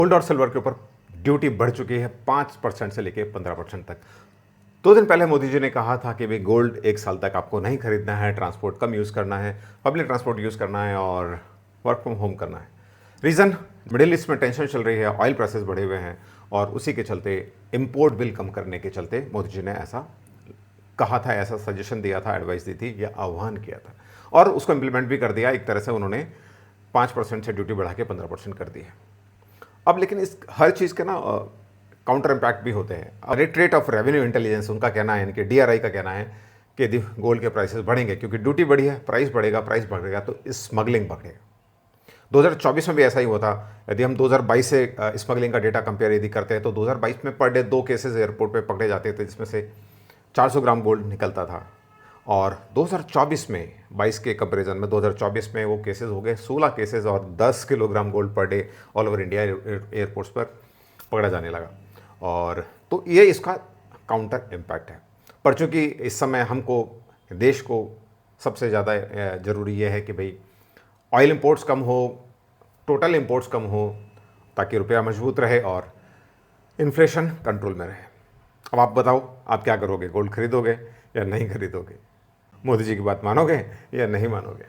Gold और silver के ऊपर ड्यूटी बढ़ चुकी है 5% से लेकर 15% तक। 2 दिन पहले मोदी जी ने कहा था कि भाई गोल्ड 1 साल तक आपको नहीं खरीदना है, ट्रांसपोर्ट कम यूज़ करना है, पब्लिक ट्रांसपोर्ट यूज़ करना है और वर्क फ्रॉम होम करना है। रीज़न, मिडिल ईस्ट में टेंशन चल रही है, ऑयल प्राइसेस बढ़े हुए हैं और उसी के चलते इम्पोर्ट बिल कम करने के चलते मोदी जी ने ऐसा कहा था, ऐसा सजेशन दिया था, एडवाइस दी थी, या आह्वान किया था और उसको इम्प्लीमेंट भी कर दिया। एक तरह से उन्होंने 5% से ड्यूटी बढ़ा के 15% कर दी है। अब लेकिन इस हर चीज़ के ना काउंटर इम्पैक्ट भी होते हैं। रेट ऑफ रेवेन्यू इंटेलिजेंस उनका कहना है, यानी कि डीआरआई का कहना है कि यदि गोल्ड के प्राइसेस बढ़ेंगे, क्योंकि ड्यूटी बढ़ी है, प्राइस बढ़ेगा तो स्मगलिंग बढ़ेगा। 2024 में भी ऐसा ही हुआ था। यदि हम 2022 से स्मगलिंग का डेटा कंपेयर यदि करते हैं तो 2022 में पर डे 2 केसेस एयरपोर्ट पे पकड़े जाते थे, जिसमें से 400 ग्राम गोल्ड निकलता था। और 2024 में 22 के कंपैरिजन में 2024 में वो केसेस हो गए 16 केसेस और 10 kilogram gold per day all over India airports पर पकड़ा जाने लगा। और तो ये इसका काउंटर इम्पैक्ट है। पर चूँकि इस समय हमको, देश को सबसे ज़्यादा ज़रूरी ये है कि भाई ऑयल इंपोर्ट्स कम हो, टोटल इंपोर्ट्स कम हो, ताकि रुपया मजबूत रहे और इन्फ्लेशन कंट्रोल में रहे। अब आप बताओ, आप क्या करोगे? गोल्ड खरीदोगे या नहीं खरीदोगे? मोदी जी की बात मानोगे या नहीं मानोगे?